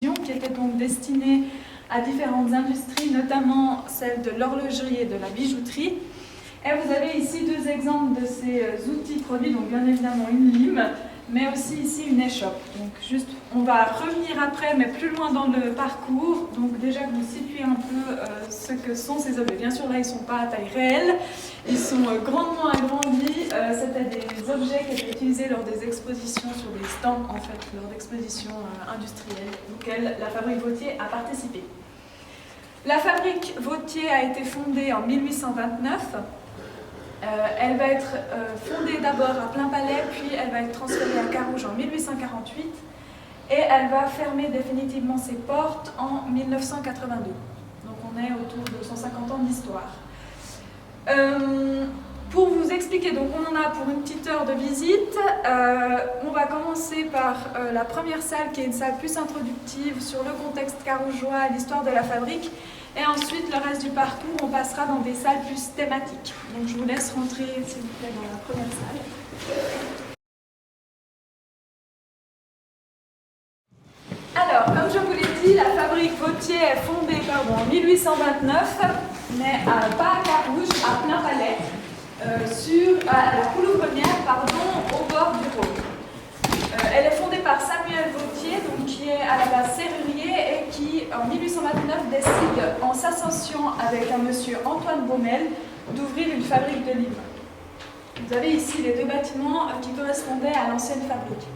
qui était donc destinée à différentes industries, notamment celle de l'horlogerie et de la bijouterie. Et vous avez ici deux exemples de ces outils produits, donc bien évidemment une lime, mais aussi ici une échoppe. Donc juste, on va revenir après, mais plus loin dans le parcours. Donc déjà que vous situez un peu ce que sont ces objets. Bien sûr, là, ils ne sont pas à taille réelle, ils sont grandement agrandis. C'était des objets qui étaient utilisés lors des expositions sur des stands, en fait, lors d'expositions industrielles, auxquelles la fabrique Vauthier a participé. La fabrique Vauthier a été fondée en 1829. Elle va être fondée d'abord à Plainpalais, puis elle va être transférée à Carouge en 1848 et elle va fermer définitivement ses portes en 1982. Donc on est autour de 150 ans d'histoire. Pour vous expliquer, donc on en a pour une petite heure de visite. On va commencer par la première salle qui est une salle plus introductive sur le contexte carougeois et l'histoire de la fabrique. Et ensuite, le reste du parcours, on passera dans des salles plus thématiques. Donc je vous laisse rentrer, s'il vous plaît, dans la première salle. Alors, comme je vous l'ai dit, la fabrique Vauthier est fondée en 1829, mais pas à Carouge, à Plainpalais, à la Coulouvre-Première, au bord du Rhône. Elle est fondée par Samuel Vauthier, donc, qui est à la base serrurier et qui, en 1829, décide, en s'associant avec un monsieur Antoine Baumel, d'ouvrir une fabrique de livres. Vous avez ici les deux bâtiments qui correspondaient à l'ancienne fabrique.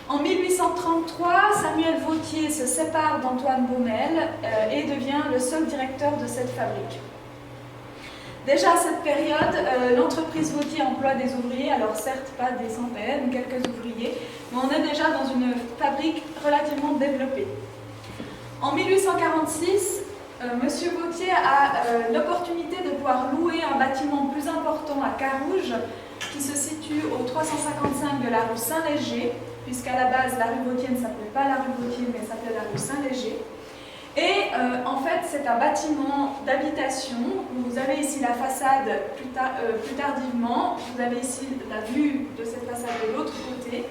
En 1833, Samuel Vauthier se sépare d'Antoine Baumel et devient le seul directeur de cette fabrique. Déjà à cette période, l'entreprise Vauthier emploie des ouvriers, alors certes pas des centaines, quelques ouvriers, mais on est déjà dans une fabrique relativement développée. En 1846, M. Vauthier a l'opportunité de pouvoir louer un bâtiment plus important à Carouge, qui se situe au 355 de la rue Saint-Léger, puisqu'à la base la rue Vauthier ne s'appelait pas la rue Vauthier, mais s'appelait la rue Saint-Léger. Et en fait, c'est un bâtiment d'habitation. Vous avez ici la façade plus tardivement. Vous avez ici la vue de cette façade de l'autre côté.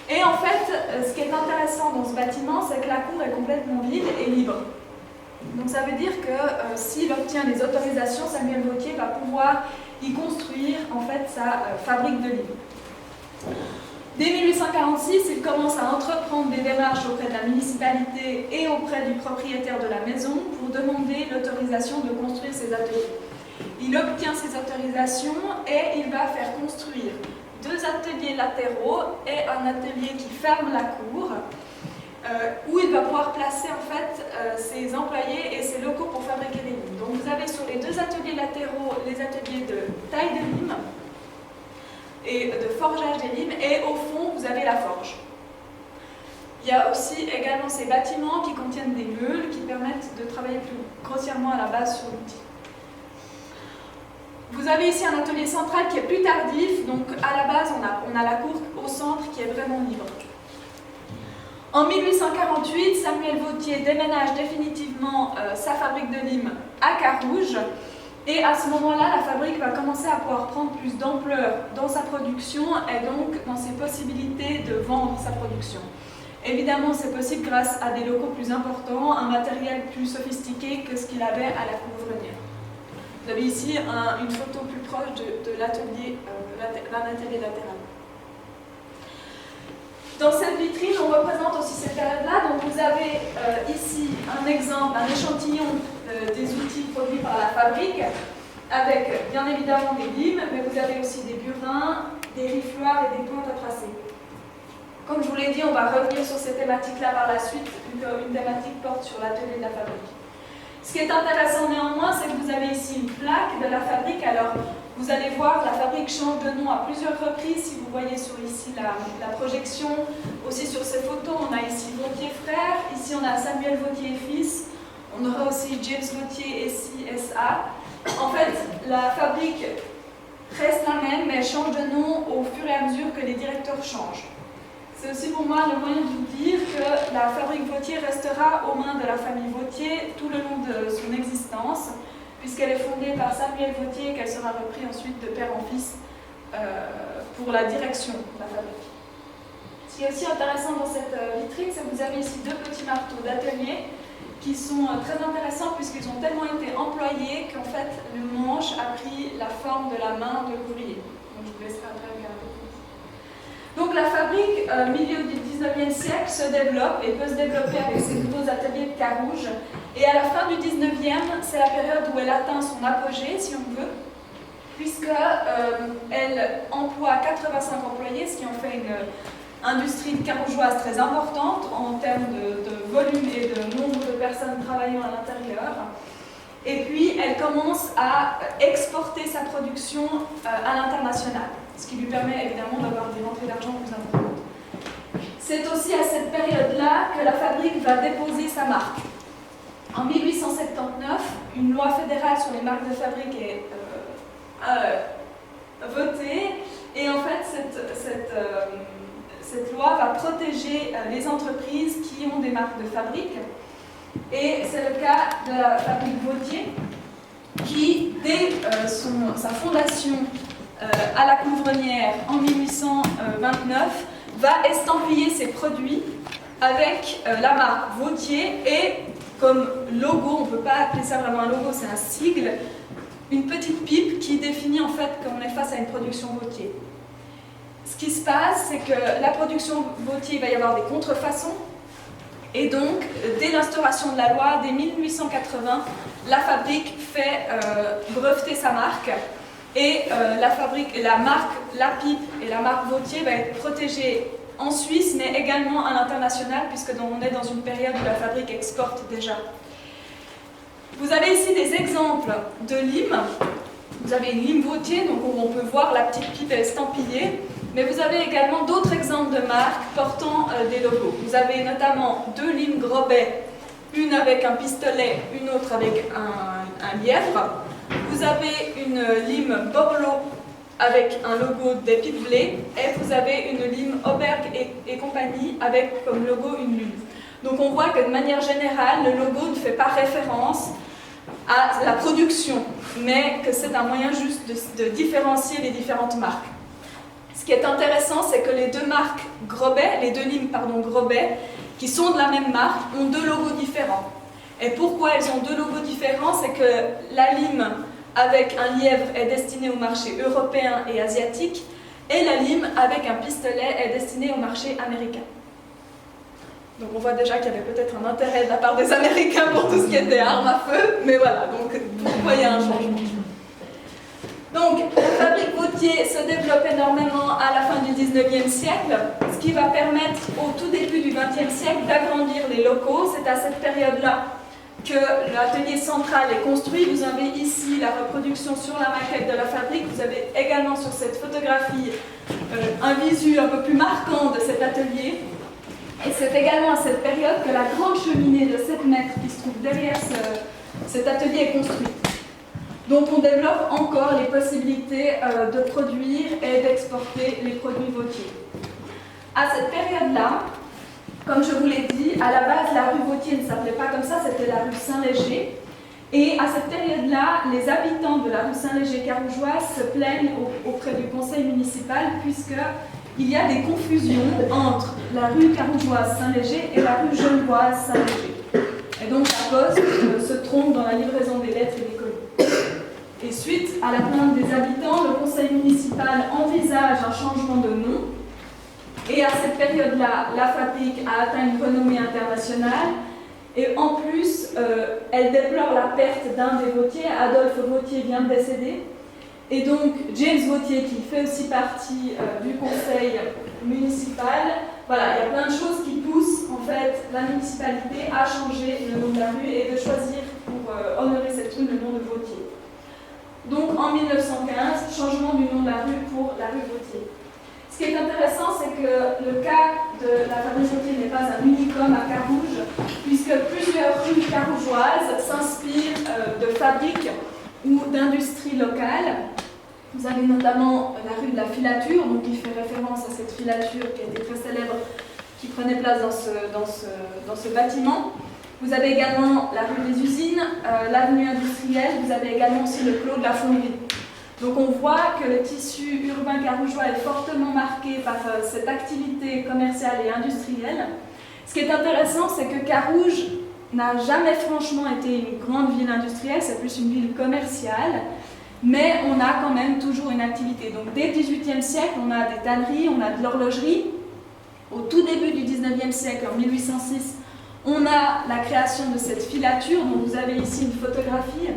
Et en fait, ce qui est intéressant dans ce bâtiment, c'est que la cour est complètement vide et libre. Donc ça veut dire que s'il obtient les autorisations, Samuel Vauthier va pouvoir y construire en fait sa fabrique de livres. Dès 1846, il commence à entreprendre des démarches auprès de la municipalité et auprès du propriétaire de la maison pour demander l'autorisation de construire ses ateliers. Il obtient ces autorisations et il va faire construire deux ateliers latéraux et un atelier qui ferme la cour, où il va pouvoir placer en fait ses employés et ses locaux pour fabriquer des limes. Donc vous avez sur les deux ateliers latéraux les ateliers de taille de lime et de forgeage des limes, et au fond, vous avez la forge. Il y a aussi également ces bâtiments qui contiennent des meules qui permettent de travailler plus grossièrement à la base sur l'outil. Vous avez ici un atelier central qui est plus tardif, donc à la base, on a la cour au centre qui est vraiment libre. En 1848, Samuel Vauthier déménage définitivement sa fabrique de limes à Carouge. Et à ce moment-là, la fabrique va commencer à pouvoir prendre plus d'ampleur dans sa production et donc dans ses possibilités de vendre sa production. Évidemment, c'est possible grâce à des locaux plus importants, un matériel plus sophistiqué que ce qu'il avait à la Coulouvre-Première. Vous avez ici une photo plus proche d'un atelier latéral. Dans cette vitrine, on représente aussi cette période-là. Donc vous avez ici un exemple, un échantillon des outils produits par la fabrique, avec bien évidemment des limes, mais vous avez aussi des burins, des rifloirs et des pointes à tracer. Comme je vous l'ai dit, on va revenir sur ces thématiques-là par la suite, vu qu'une thématique porte sur l'atelier de la fabrique. Ce qui est intéressant néanmoins, c'est que vous avez ici une plaque de la fabrique. Alors, vous allez voir, la fabrique change de nom à plusieurs reprises. Si vous voyez sur ici la projection, aussi sur ces photos, on a ici Vauthier frère, ici on a Samuel Vauthier fils, on aura aussi James Vauthier SI SA. En fait, la fabrique reste la même, mais elle change de nom au fur et à mesure que les directeurs changent. C'est aussi pour moi le moyen de vous dire que la fabrique Vauthier restera aux mains de la famille Vauthier tout le long de son existence, puisqu'elle est fondée par Samuel Vauthier et qu'elle sera reprise ensuite de père en fils pour la direction de la fabrique. Ce qui est aussi intéressant dans cette vitrine, c'est que vous avez ici deux petits marteaux d'atelier qui sont très intéressants puisqu'ils ont tellement été employés qu'en fait le manche a pris la forme de la main de l'ouvrier. Donc je vous laisserai après regarder. Donc la fabrique, milieu du 19e siècle, se développe et peut se développer avec ces nouveaux ateliers de Carouge. Et à la fin du 19e, c'est la période où elle atteint son apogée, si on veut, puisqu'elle emploie 85 employés, ce qui en fait une industrie carougeoise très importante en termes de volume et de nombre de personnes travaillant à l'intérieur. Et puis, elle commence à exporter sa production à l'international, ce qui lui permet évidemment d'avoir des rentrées d'argent plus importantes. C'est aussi à cette période-là que la fabrique va déposer sa marque. En 1879, une loi fédérale sur les marques de fabrique est votée, et en fait, cette loi va protéger les entreprises qui ont des marques de fabrique. Et c'est le cas de la fabrique Vautier, qui, dès sa fondation à la Couvrenière en 1829, va estampiller ses produits avec la marque Vautier et comme logo, on ne peut pas appeler ça vraiment un logo, c'est un sigle, une petite pipe qui définit en fait qu'on est face à une production Vautier. Ce qui se passe, c'est que la production Vautier, il va y avoir des contrefaçons, et donc, dès l'instauration de la loi, dès 1880, la fabrique fait breveter sa marque, et la marque La Pipe et la marque Vautier va être protégée en Suisse, mais également à l'international, puisque on est dans une période où la fabrique exporte déjà. Vous avez ici des exemples de limes. Vous avez une lime Vautier, donc où on peut voir la petite pipe estampillée, mais vous avez également d'autres exemples de marques portant des logos. Vous avez notamment deux limes Grobet, une avec un pistolet, une autre avec un lièvre. Vous avez une lime Borloo avec un logo des pipes blés, et vous avez une lime Auberg et compagnie avec comme logo une lune. Donc on voit que de manière générale, le logo ne fait pas référence à la production, mais que c'est un moyen juste de différencier les différentes marques. Ce qui est intéressant, c'est que les deux marques Grobet, les deux limes Grobet, qui sont de la même marque, ont deux logos différents. Et pourquoi elles ont deux logos différents? C'est que la lime avec un lièvre est destinée au marché européen et asiatique, et la lime avec un pistolet est destinée au marché américain. Donc on voit déjà qu'il y avait peut-être un intérêt de la part des Américains pour tout ce qui était armes à feu, mais voilà, donc pourquoi il y a un changement. Donc la fabrique Vautier se développe énormément à la fin du 19e siècle, ce qui va permettre au tout début du 20e siècle d'agrandir les locaux. C'est à cette période-là que l'atelier central est construit. Vous avez ici la reproduction sur la maquette de la fabrique. Vous avez également sur cette photographie un visu un peu plus marquant de cet atelier. Et c'est également à cette période que la grande cheminée de 7 mètres qui se trouve derrière cet atelier est construite. Donc on développe encore les possibilités de produire et d'exporter les produits Vautier. À cette période-là, comme je vous l'ai dit, à la base la rue Vautier ne s'appelait pas comme ça, c'était la rue Saint-Léger. Et à cette période-là, les habitants de la rue Saint-Léger carougeoise se plaignent auprès du conseil municipal puisqu'il y a des confusions entre la rue carougeoise Saint-Léger et la rue genevoise Saint-Léger. Et donc la poste se trompe dans la livraison des lettres et des colis. Et suite à la plainte des habitants, le conseil municipal envisage un changement de nom. Et à cette période-là, la fabrique a atteint une renommée internationale. Et en plus, elle déplore la perte d'un des Vautier. Adolphe Vautier vient de décéder. Et donc, James Vautier, qui fait aussi partie du conseil municipal, voilà, il y a plein de choses qui poussent en fait la municipalité à changer le nom de la rue et de choisir pour honorer cette rue le nom de Vautier. Donc en 1915, changement du nom de la rue pour la rue Vautier. Ce qui est intéressant, c'est que le cas de la fabrique Vautier n'est pas un unicum à Carouge, puisque plusieurs rues carougeoises s'inspirent de fabriques ou d'industries locales. Vous avez notamment la rue de la Filature, donc qui fait référence à cette filature qui a été très célèbre, qui prenait place dans ce bâtiment. Vous avez également la rue des Usines, l'avenue industrielle, vous avez également aussi le clos de la Fonderie. Donc on voit que le tissu urbain carougeois est fortement marqué par cette activité commerciale et industrielle. Ce qui est intéressant, c'est que Carouge n'a jamais franchement été une grande ville industrielle, c'est plus une ville commerciale, mais on a quand même toujours une activité. Donc dès le XVIIIe siècle, on a des tanneries, on a de l'horlogerie. Au tout début du XIXe siècle, en 1806, on a la création de cette filature, dont vous avez ici une photographie.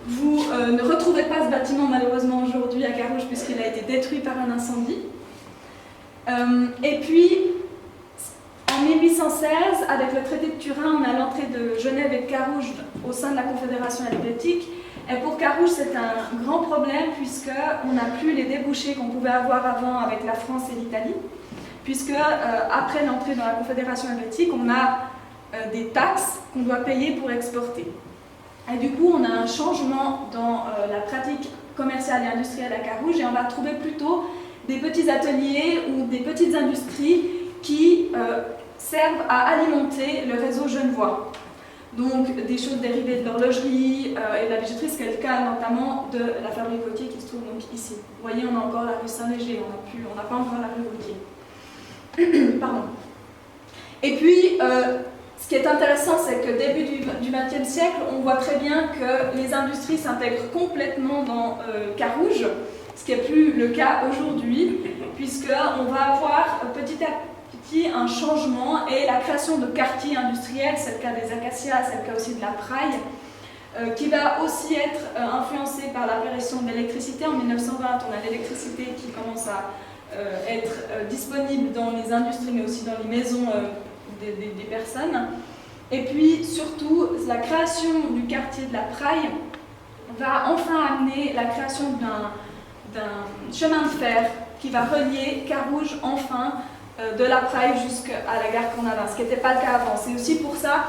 Vous ne retrouvez pas ce bâtiment malheureusement aujourd'hui à Carouge puisqu'il a été détruit par un incendie. Et puis, en 1816, avec le traité de Turin, on a l'entrée de Genève et de Carouge au sein de la Confédération helvétique. Et pour Carouge, c'est un grand problème puisqu'on n'a plus les débouchés qu'on pouvait avoir avant avec la France et l'Italie. Puisque après l'entrée dans la Confédération helvétique, on a des taxes qu'on doit payer pour exporter. Et du coup, on a un changement dans la pratique commerciale et industrielle à Carouge et on va trouver plutôt des petits ateliers ou des petites industries qui servent à alimenter le réseau genevois. Donc des choses dérivées de l'horlogerie et de la bijouterie, ce qui est le cas notamment de la fabrique Vautier qui se trouve donc ici. Vous voyez, on a encore la rue Saint-Léger, on n'a pas encore la rue Vautier. Pardon. Et puis, ce qui est intéressant, c'est que début du XXe siècle, on voit très bien que les industries s'intègrent complètement dans Carouge, ce qui n'est plus le cas aujourd'hui, puisqu'on va avoir petit à petit un changement et la création de quartiers industriels, c'est le cas des acacias, c'est le cas aussi de la Praille, qui va aussi être influencé par l'apparition de l'électricité. En 1920, on a l'électricité qui commence à être disponible dans les industries, mais aussi dans les maisons des personnes. Et puis surtout, la création du quartier de la Praille va enfin amener la création d'un chemin de fer qui va relier Carouge enfin de la Praille jusqu'à la gare Cornavin, ce qui n'était pas le cas avant. C'est aussi pour ça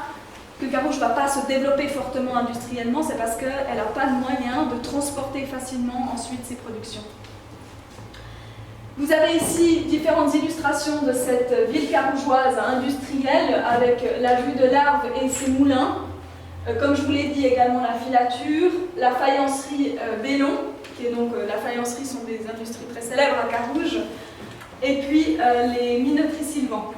que Carouge ne va pas se développer fortement industriellement, c'est parce qu'elle n'a pas de moyens de transporter facilement ensuite ses productions. Vous avez ici différentes illustrations de cette ville carougeoise industrielle avec la vue de l'Arve et ses moulins. Comme je vous l'ai dit, également la filature, la faïencerie Bellon, qui est donc la faïencerie sont des industries très célèbres à Carouge, et puis les minoteries Sylvan.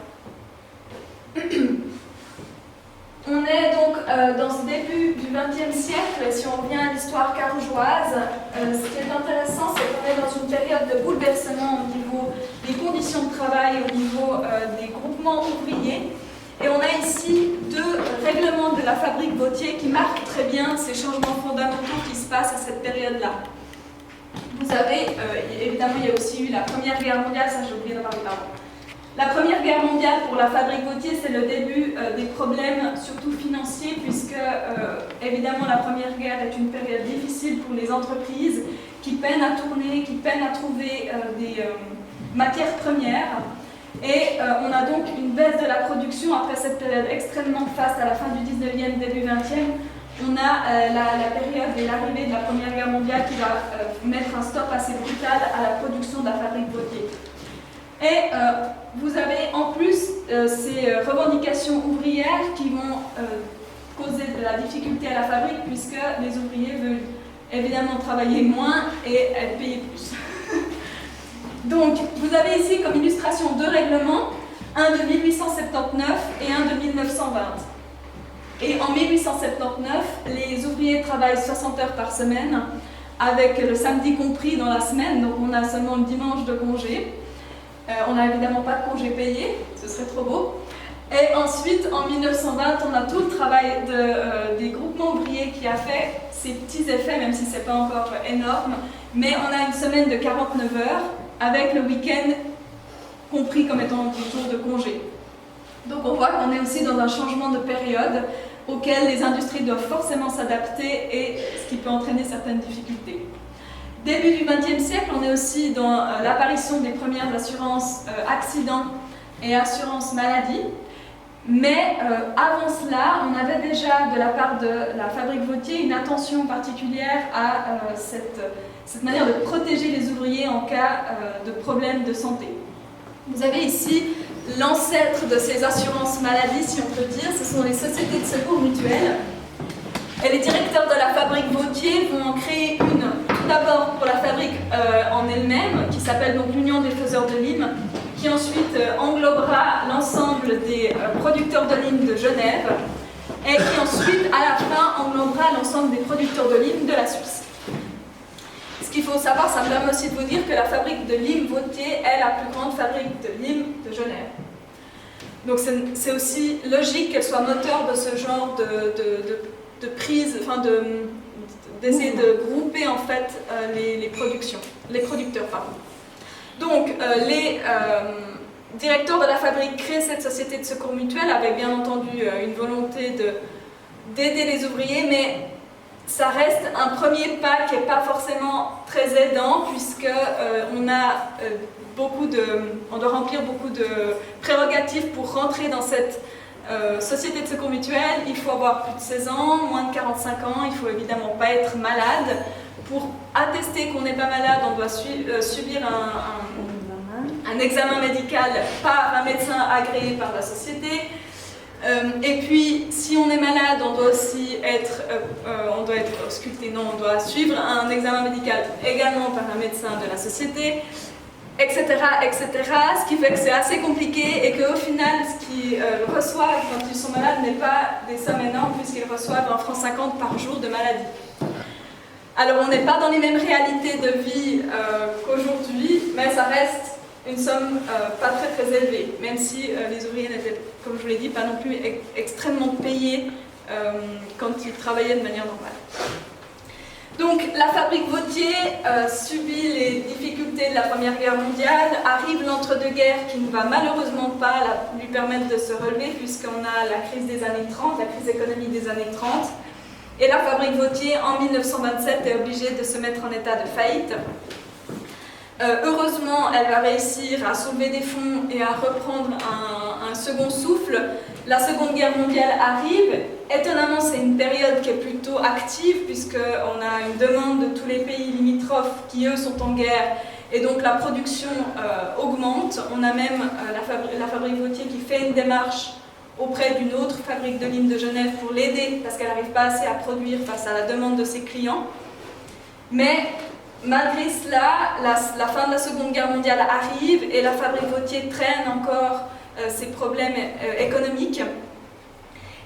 On est donc dans ce début du XXe siècle, et si on revient à l'histoire carougeoise, ce qui est intéressant, c'est qu'on est dans une période de bouleversement au niveau des conditions de travail, au niveau des groupements ouvriers. Et on a ici deux règlements de la fabrique Vautier qui marquent très bien ces changements fondamentaux qui se passent à cette période-là. Vous avez, évidemment, il y a aussi eu la Première Guerre mondiale, ça j'ai oublié d'en parler, pardon. La Première Guerre mondiale pour la fabrique Vautier, c'est le début des problèmes, surtout financiers, puisque évidemment la Première Guerre est une période difficile pour les entreprises qui peinent à tourner, qui peinent à trouver des matières premières. Et on a donc une baisse de la production après cette période extrêmement faste à la fin du 19e, début 20e. On a la période et l'arrivée de la Première Guerre mondiale qui va mettre un stop assez brutal à la production de la fabrique Vautier. Et vous avez en plus ces revendications ouvrières qui vont causer de la difficulté à la fabrique puisque les ouvriers veulent évidemment travailler moins et être payés plus. Donc vous avez ici comme illustration deux règlements, un de 1879 et un de 1920. Et en 1879, les ouvriers travaillent 60 heures par semaine avec le samedi compris dans la semaine, donc on a seulement le dimanche de congé. On n'a évidemment pas de congé payé, ce serait trop beau. Et ensuite, en 1920, on a tout le travail des groupements ouvriers qui a fait ses petits effets, même si ce n'est pas encore énorme. Mais on a une semaine de 49 heures, avec le week-end compris comme étant du jour de congé. Donc on voit qu'on est aussi dans un changement de période auquel les industries doivent forcément s'adapter et ce qui peut entraîner certaines difficultés. Début du XXe siècle, on est aussi dans l'apparition des premières assurances accidents et assurances maladie. Mais avant cela, on avait déjà de la part de la fabrique Vautier une attention particulière à cette manière de protéger les ouvriers en cas de problème de santé. Vous avez ici l'ancêtre de ces assurances maladie, si on peut dire, ce sont les sociétés de secours mutuelles. Et les directeurs de la fabrique Vautier vont en créer une tout d'abord pour la fabrique en elle-même, qui s'appelle donc l'Union des faiseurs de lime, qui ensuite englobera l'ensemble des producteurs de lime de Genève, et qui ensuite, à la fin, englobera l'ensemble des producteurs de lime de la Suisse. Ce qu'il faut savoir, ça me permet aussi de vous dire que la fabrique de lime Vautier est la plus grande fabrique de lime de Genève. Donc c'est aussi logique qu'elle soit moteur de ce genre de prise, enfin d'essayer de grouper en fait les producteurs. Pardon. Donc les directeurs de la fabrique créent cette société de secours mutuel avec bien entendu une volonté d'aider les ouvriers, mais ça reste un premier pas qui n'est pas forcément très aidant puisque on doit remplir beaucoup de prérogatives pour rentrer dans cette société de secours mutuel. Il faut avoir plus de 16 ans, moins de 45 ans, il ne faut évidemment pas être malade. Pour attester qu'on n'est pas malade, on doit subir un examen médical par un médecin agréé par la société. Et puis, si on est malade, on doit aussi être ausculté, non, on doit suivre un examen médical également par un médecin de la société, etc., etc. Ce qui fait que c'est assez compliqué et qu'au final, ce qu'ils reçoivent quand ils sont malades n'est pas des sommes énormes puisqu'ils reçoivent 1,50 franc par jour de maladie. Alors, on n'est pas dans les mêmes réalités de vie qu'aujourd'hui, mais ça reste une somme pas très élevée, même si les ouvriers n'étaient, comme je vous l'ai dit, pas non plus extrêmement payés quand ils travaillaient de manière normale. Donc la fabrique Vautier subit les difficultés de la Première Guerre mondiale, arrive l'entre-deux-guerres qui ne va malheureusement pas lui permettre de se relever puisqu'on a la crise des années 30, la crise économique des années 30, et la fabrique Vautier en 1927 est obligée de se mettre en état de faillite. Heureusement, elle va réussir à soulever des fonds et à reprendre un second souffle. La Seconde Guerre mondiale arrive. Étonnamment, c'est une période qui est plutôt active puisqu'on a une demande de tous les pays limitrophes qui, eux, sont en guerre. Et donc, la production augmente. On a même la fabrique Vautier qui fait une démarche auprès d'une autre fabrique de lime de Genève pour l'aider parce qu'elle n'arrive pas assez à produire face à la demande de ses clients. Mais malgré cela, la fin de la Seconde Guerre mondiale arrive et la fabrique Vautier traîne encore ses problèmes économiques.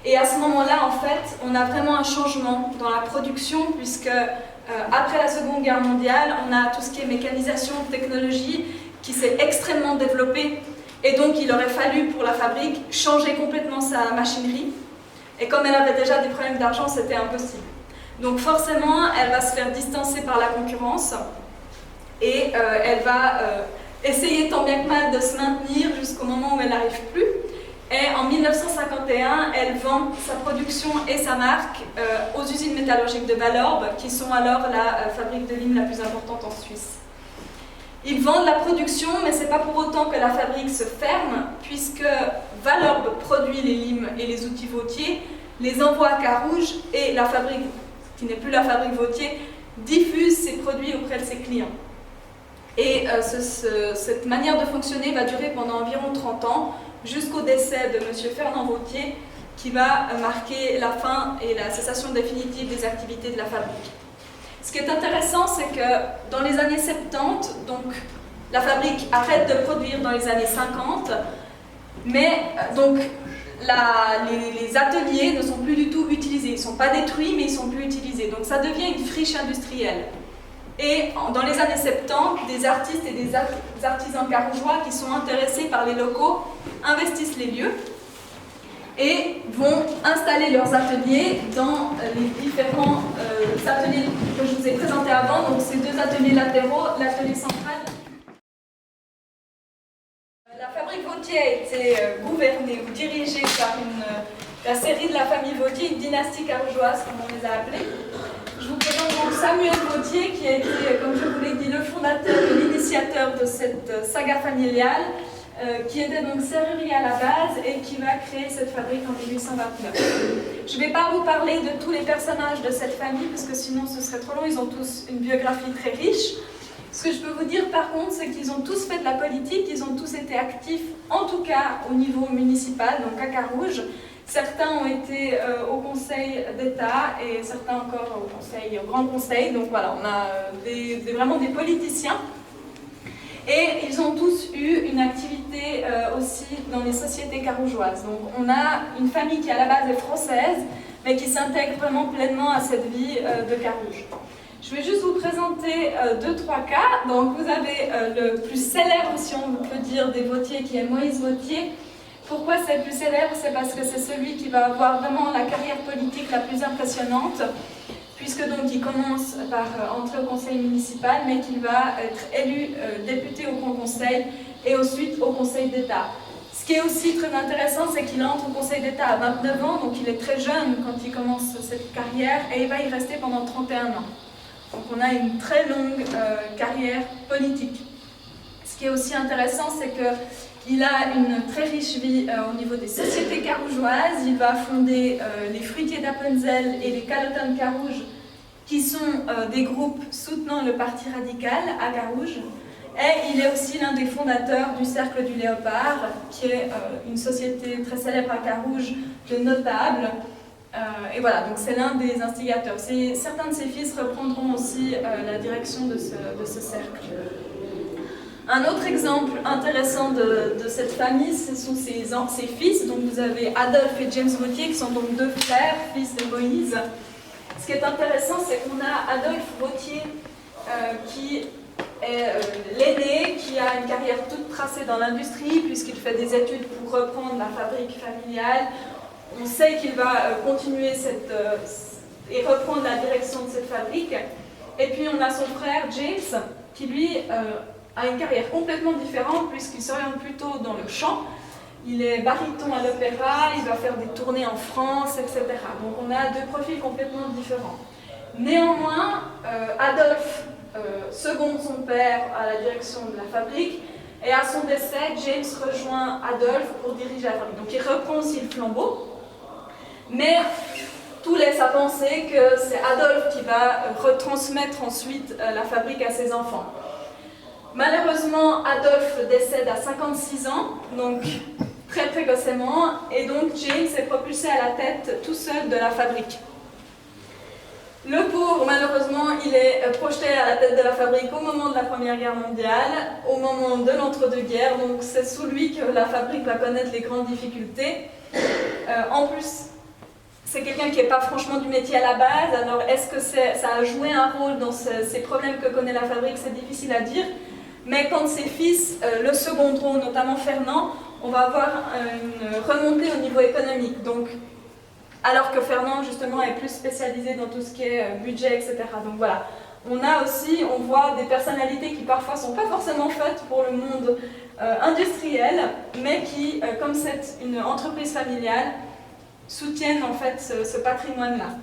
Et à ce moment-là, en fait, on a vraiment un changement dans la production puisque après la Seconde Guerre mondiale, on a tout ce qui est mécanisation, technologie qui s'est extrêmement développée. Et donc, il aurait fallu pour la fabrique changer complètement sa machinerie. Et comme elle avait déjà des problèmes d'argent, c'était impossible. Donc forcément, elle va se faire distancer par la concurrence et elle va essayer tant bien que mal de se maintenir jusqu'au moment où elle n'arrive plus. Et en 1951, elle vend sa production et sa marque aux usines métallurgiques de Valorbe, qui sont alors la fabrique de lime la plus importante en Suisse. Ils vendent la production, mais ce n'est pas pour autant que la fabrique se ferme, puisque Valorbe produit les limes et les outils Vautier, les envoie à Carouge et la fabrique, qui n'est plus la fabrique Vautier, diffuse ses produits auprès de ses clients. Et cette manière de fonctionner va durer pendant environ 30 ans, jusqu'au décès de M. Fernand Vautier, qui va marquer la fin et la cessation définitive des activités de la fabrique. Ce qui est intéressant, c'est que dans les années 70, donc, la fabrique arrête de produire dans les années 50, mais donc, les ateliers ne sont plus du tout utilisés. Ils ne sont pas détruits, mais ils ne sont plus utilisés. Donc ça devient une friche industrielle. Et dans les années 70, des artistes et des artisans carougeois qui sont intéressés par les locaux investissent les lieux et vont installer leurs ateliers dans les différents ateliers que je vous ai présentés avant. Donc ces deux ateliers latéraux, l'atelier central. La fabrique Vautier a été gouvernée ou dirigée par la série de la famille Vautier, une dynastie carougeoise, comme on les a appelés. Je vous présente donc Samuel Vautier, qui a été, comme je vous l'ai dit, le fondateur et l'initiateur de cette saga familiale, qui était donc serrurier à la base et qui va créer cette fabrique en 1829. Je ne vais pas vous parler de tous les personnages de cette famille, parce que sinon ce serait trop long, ils ont tous une biographie très riche. Ce que je peux vous dire par contre, c'est qu'ils ont tous fait de la politique, ils ont tous été actifs, en tout cas au niveau municipal, donc à Carouge. Certains ont été au Conseil d'État et certains encore au Grand Conseil. Donc voilà, on a vraiment des politiciens. Et ils ont tous eu une activité aussi dans les sociétés carougeoises. Donc on a une famille qui à la base est française, mais qui s'intègre vraiment pleinement à cette vie de Carouge. Je vais juste vous présenter 2-3 cas. Donc vous avez le plus célèbre, si on peut dire, des Vauthier, qui est Moïse Vauthier. Pourquoi c'est le plus célèbre? C'est parce que c'est celui qui va avoir vraiment la carrière politique la plus impressionnante, puisque donc il commence par entrer au conseil municipal, mais qu'il va être élu député au Grand Conseil et ensuite au Conseil d'État. Ce qui est aussi très intéressant, c'est qu'il entre au Conseil d'État à 29 ans, donc il est très jeune quand il commence cette carrière, et il va y rester pendant 31 ans. Donc on a une très longue carrière politique. Ce qui est aussi intéressant, c'est qu'il a une très riche vie au niveau des sociétés carougeoises. Il va fonder les Fruitiers d'Appenzell et les Calotin de Carouge, qui sont des groupes soutenant le Parti radical à Carouge. Et il est aussi l'un des fondateurs du Cercle du Léopard, qui est une société très célèbre à Carouge de notables. Et voilà, donc c'est l'un des instigateurs. Certains de ses fils reprendront aussi la direction de ce cercle. Un autre exemple intéressant de cette famille, ce sont ses fils. Donc vous avez Adolphe et James Vauthier, qui sont donc deux frères, fils de Moïse. Ce qui est intéressant, c'est qu'on a Adolphe Vauthier, qui est l'aîné, qui a une carrière toute tracée dans l'industrie, puisqu'il fait des études pour reprendre la fabrique familiale. On sait qu'il va continuer et reprendre la direction de cette fabrique. Et puis on a son frère James, qui lui a une carrière complètement différente, puisqu'il s'oriente plutôt dans le chant. Il est baryton à l'opéra, il va faire des tournées en France, etc. Donc on a deux profils complètement différents. Néanmoins, Adolphe seconde son père à la direction de la fabrique, et à son décès, James rejoint Adolphe pour diriger la fabrique. Donc il reprend aussi le flambeau, mais tout laisse à penser que c'est Adolphe qui va retransmettre ensuite la fabrique à ses enfants. Malheureusement, Adolphe décède à 56 ans, donc très précocement, et donc James est propulsé à la tête tout seul de la fabrique. Le pauvre, malheureusement, il est projeté à la tête de la fabrique au moment de la Première Guerre mondiale, au moment de l'entre-deux-guerres, donc c'est sous lui que la fabrique va connaître les grandes difficultés. En plus, c'est quelqu'un qui n'est pas franchement du métier à la base, alors est-ce que ça a joué un rôle dans ces problèmes que connaît la fabrique? C'est difficile à dire. Mais quand ses fils le seconderont, notamment Fernand, on va avoir une remontée au niveau économique. Donc, alors que Fernand, justement, est plus spécialisé dans tout ce qui est budget, etc. Donc voilà, on voit des personnalités qui parfois ne sont pas forcément faites pour le monde industriel, mais qui, comme c'est une entreprise familiale, soutiennent en fait ce patrimoine-là.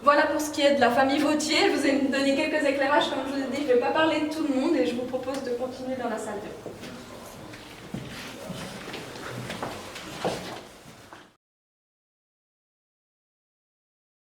Voilà pour ce qui est de la famille Vauthier. Je vous ai donné quelques éclairages, comme je vous ai dit, je ne vais pas parler de tout le monde et je vous propose de continuer dans la salle 2.